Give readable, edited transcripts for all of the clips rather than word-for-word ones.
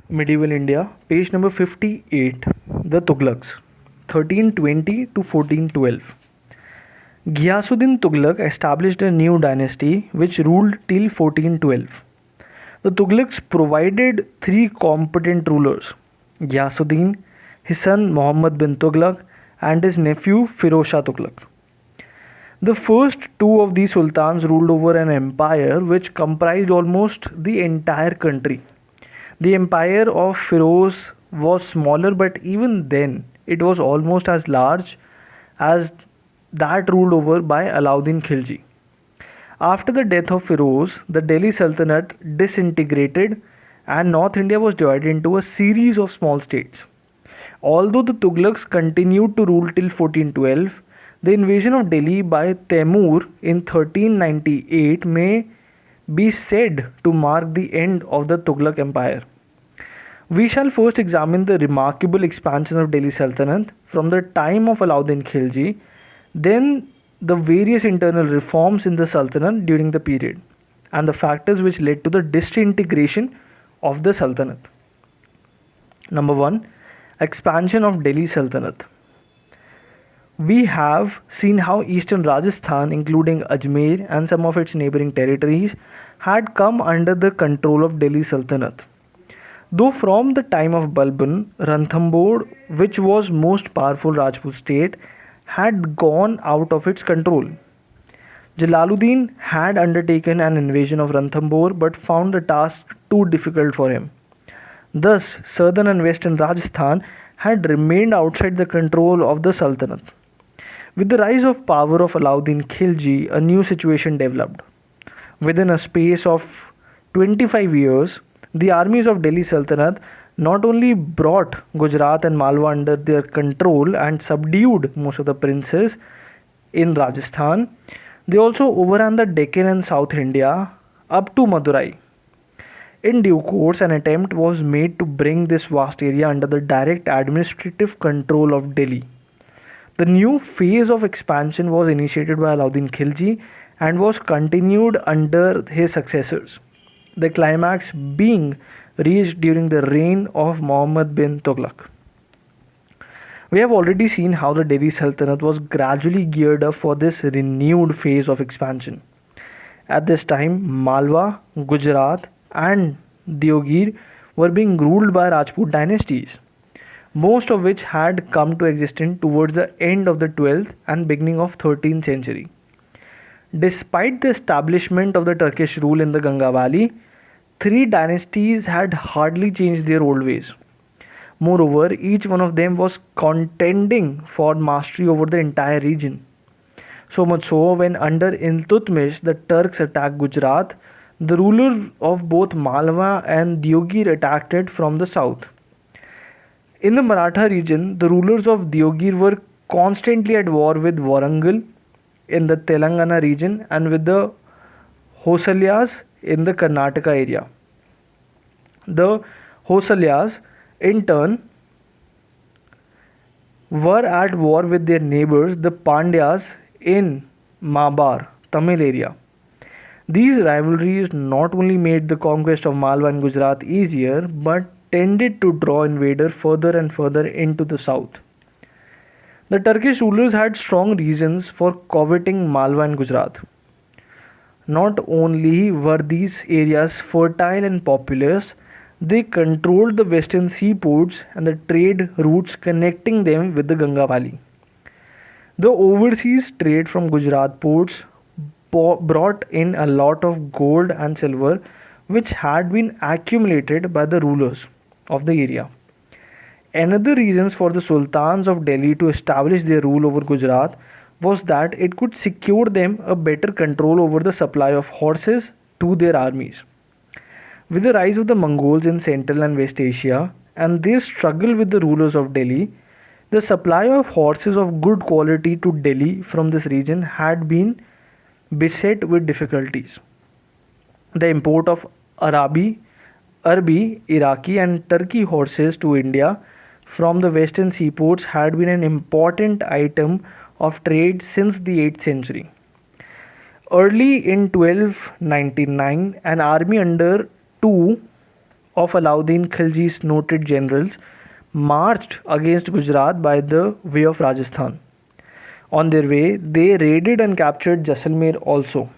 Medieval India, page number 58, the Tughlaqs, 1320 to 1412. Ghiyasuddin Tughlaq established a new dynasty which ruled till 1412. The Tughlaqs provided three competent rulers: Ghiyasuddin, his son Muhammad bin Tughlaq, and his nephew Firoz Shah Tughlaq. The first two of these sultans ruled over an empire which comprised almost the entire country. The empire of Firoz was smaller, but even then it was almost as large as that ruled over by Alauddin Khilji. After the death of Firoz, the Delhi Sultanate disintegrated and North India was divided into a series of small states. Although the Tughlaqs continued to rule till 1412, the invasion of Delhi by Temur in 1398 may be said to mark the end of the Tughlaq Empire. We shall first examine the remarkable expansion of Delhi Sultanate from the time of Alauddin Khilji, then the various internal reforms in the Sultanate during the period, and the factors which led to the disintegration of the Sultanate. Number 1. Expansion of Delhi Sultanate. We have seen how eastern Rajasthan, including Ajmer and some of its neighboring territories, had come under the control of Delhi Sultanate. Though from the time of Balban, Ranthambore, which was most powerful Rajput state, had gone out of its control. Jalaluddin had undertaken an invasion of Ranthambore but found the task too difficult for him. Thus, southern and western Rajasthan had remained outside the control of the Sultanate. With the rise of power of Alauddin Khilji, a new situation developed. Within a space of 25 years, the armies of Delhi Sultanate not only brought Gujarat and Malwa under their control and subdued most of the princes in Rajasthan, they also overran the Deccan and South India up to Madurai. In due course, an attempt was made to bring this vast area under the direct administrative control of Delhi. The new phase of expansion was initiated by Alauddin Khilji and was continued under his successors, the climax being reached during the reign of Muhammad bin Tughlaq. We have already seen how the Delhi Sultanate was gradually geared up for this renewed phase of expansion. At this time, Malwa, Gujarat, and Deogir were being ruled by Rajput dynasties, most of which had come to existence towards the end of the 12th and beginning of 13th century. Despite the establishment of the Turkish rule in the Ganga Valley, three dynasties had hardly changed their old ways. Moreover, each one of them was contending for mastery over the entire region. So much so, when under Iltutmish the Turks attacked Gujarat, the ruler of both Malwa and Deogir attacked it from the south. In the Maratha region, the rulers of Deogir were constantly at war with Warangal in the Telangana region and with the Hosalyas in the Karnataka area. The Hosalyas, in turn, were at war with their neighbors, the Pandyas, in Mabar, Tamil area. These rivalries not only made the conquest of Malwa and Gujarat easier, but tended to draw invaders further and further into the south. The Turkish rulers had strong reasons for coveting Malwa and Gujarat. Not only were these areas fertile and populous, they controlled the western seaports and the trade routes connecting them with the Ganga Valley. The overseas trade from Gujarat ports brought in a lot of gold and silver which had been accumulated by the rulers of the area. Another reason for the sultans of Delhi to establish their rule over Gujarat was that it could secure them a better control over the supply of horses to their armies. With the rise of the Mongols in Central and West Asia and their struggle with the rulers of Delhi, the supply of horses of good quality to Delhi from this region had been beset with difficulties. The import of Arabi, Iraqi, and Turkey horses to India from the western seaports had been an important item of trade since the 8th century. Early in 1299, an army under 2 of Alauddin Khilji's noted generals marched against Gujarat by the way of Rajasthan. On their way, they raided and captured Jaisalmer also.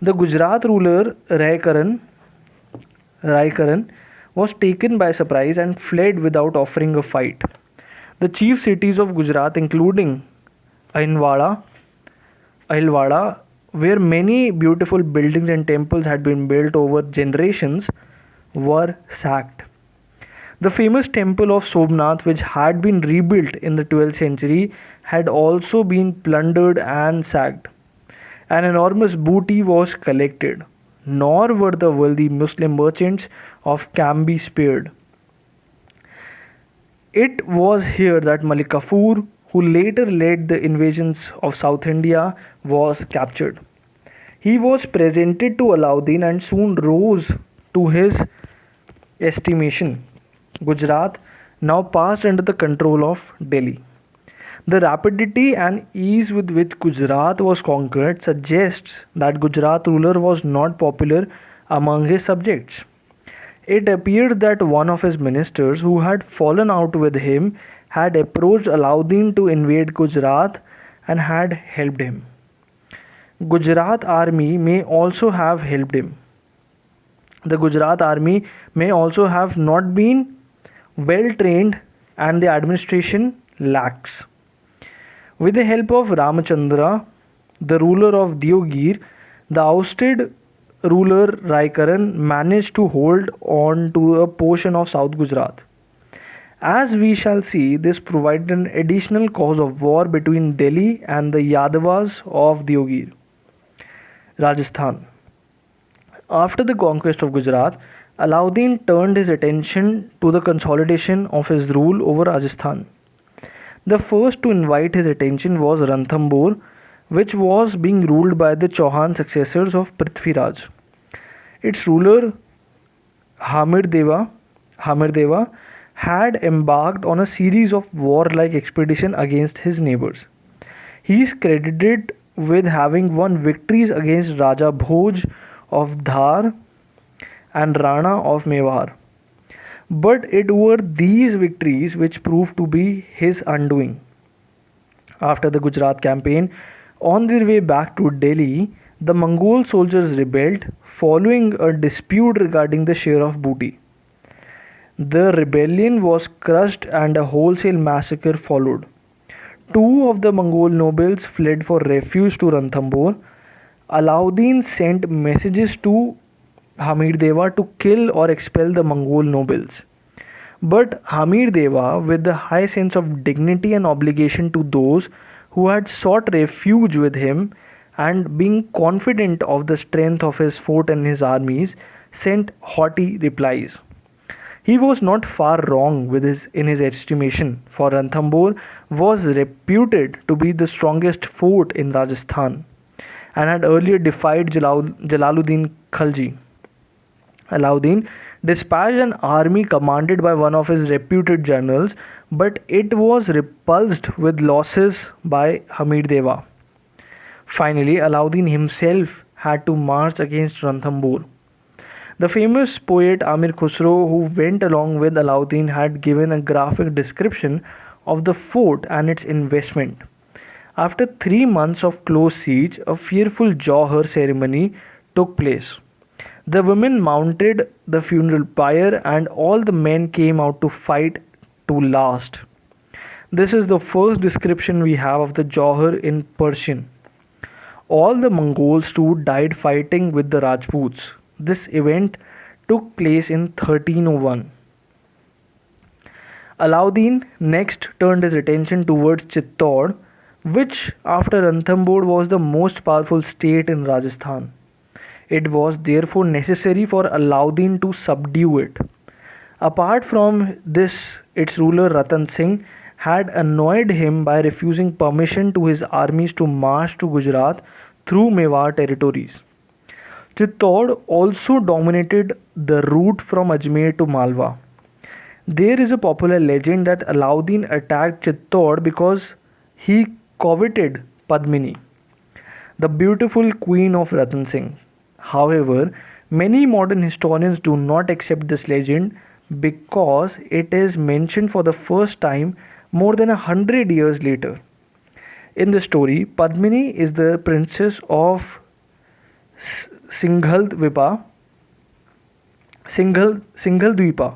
The Gujarat ruler Raikaran was taken by surprise and fled without offering a fight. The chief cities of Gujarat, including Ahilwada, where many beautiful buildings and temples had been built over generations, were sacked. The famous temple of Somnath, which had been rebuilt in the 12th century, had also been plundered and sacked. An enormous booty was collected, nor were the wealthy Muslim merchants of Camby spared. It was here that Malik Kafur, who later led the invasions of South India, was captured. He was presented to Alauddin and soon rose to his estimation. Gujarat now passed under the control of Delhi. The rapidity and ease with which Gujarat was conquered suggests that Gujarat ruler was not popular among his subjects. It appeared that one of his ministers who had fallen out with him had approached Alauddin to invade Gujarat and had helped him. Gujarat army may also have helped him. The Gujarat army may also have not been well trained and the administration lax. With the help of Ramachandra, the ruler of Deogir, the ousted ruler Raikaran managed to hold on to a portion of South Gujarat. As we shall see, this provided an additional cause of war between Delhi and the Yadavas of Deogir, Rajasthan. After the conquest of Gujarat, Alauddin turned his attention to the consolidation of his rule over Rajasthan. The first to invite his attention was Ranthambore, which was being ruled by the Chauhan successors of Prithviraj. Its ruler Hamirdeva had embarked on a series of warlike expeditions against his neighbors. He is credited with having won victories against Raja Bhoj of Dhar and Rana of Mewar. But it were these victories which proved to be his undoing. After the Gujarat campaign, on their way back to Delhi, the Mongol soldiers rebelled following a dispute regarding the share of booty. The rebellion was crushed and a wholesale massacre followed. Two of the Mongol nobles fled for refuge to Ranthambore. Alauddin sent messages to Hamirdeva to kill or expel the Mongol nobles. But Hamirdeva, with the high sense of dignity and obligation to those who had sought refuge with him, and being confident of the strength of his fort and his armies, sent haughty replies. He was not far wrong in his estimation, for Ranthambore was reputed to be the strongest fort in Rajasthan and had earlier defied Jalaluddin Khalji. Alauddin dispatched an army commanded by one of his reputed generals, but it was repulsed with losses by Hamirdeva. Finally, Alauddin himself had to march against Ranthambore. The famous poet Amir Khusro, who went along with Alauddin, had given a graphic description of the fort and its investment. After 3 months of close siege, a fearful Johar ceremony took place. The women mounted the funeral pyre and all the men came out to fight to last. This is the first description we have of the Johar in Persian. All the Mongols too died fighting with the Rajputs. This event took place in 1301. Alauddin next turned his attention towards Chittor, which after Ranthambore was the most powerful state in Rajasthan. It was therefore necessary for Alauddin to subdue it. Apart from this, its ruler Ratan Singh had annoyed him by refusing permission to his armies to march to Gujarat through Mewar territories. Chittor also dominated the route from Ajmer to Malwa. There is a popular legend that Alauddin attacked Chittor because he coveted Padmini, the beautiful queen of Ratan Singh. However, Many modern historians do not accept this legend because it is mentioned for the first time more than 100 years later. In the story, Padmini is the princess of Singhaldvipa, Singhaldvipa,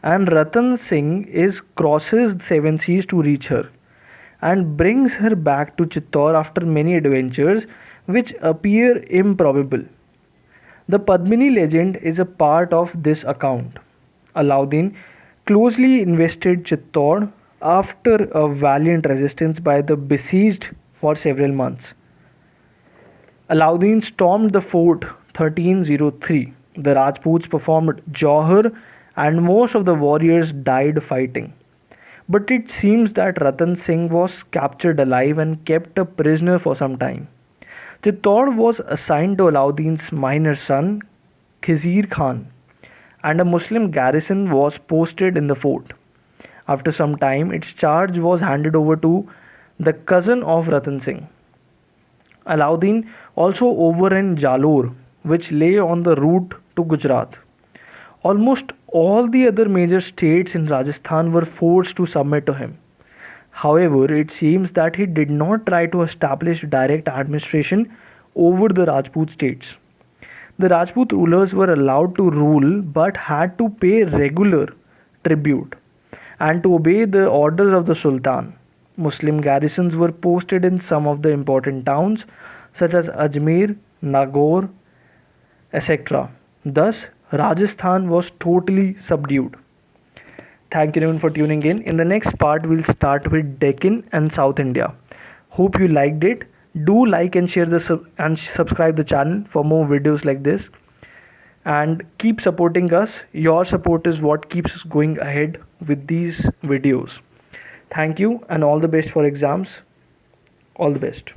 and Ratan Singh is crosses seven seas to reach her and brings her back to Chittor after many adventures which appear improbable. The Padmini legend is a part of this account. Alauddin closely invested Chittor after a valiant resistance by the besieged for several months. Alauddin stormed the fort 1303. The Rajputs performed Johar and most of the warriors died fighting. But it seems that Ratan Singh was captured alive and kept a prisoner for some time. Chittor was assigned to Alauddin's minor son, Khizr Khan, and a Muslim garrison was posted in the fort. After some time, its charge was handed over to the cousin of Ratan Singh. Alauddin also overran Jalore, which lay on the route to Gujarat. Almost all the other major states in Rajasthan were forced to submit to him. However, it seems that he did not try to establish direct administration over the Rajput states. The Rajput rulers were allowed to rule but had to pay regular tribute and to obey the orders of the Sultan. Muslim garrisons were posted in some of the important towns such as Ajmer, Nagaur, etc. Thus, Rajasthan was totally subdued. Thank you everyone for tuning in. In the next part, we'll start with Deccan and South India. Hope you liked it. Do like and share and subscribe the channel for more videos like this. And keep supporting us. Your support is what keeps us going ahead with these videos. Thank you and all the best for exams. All the best.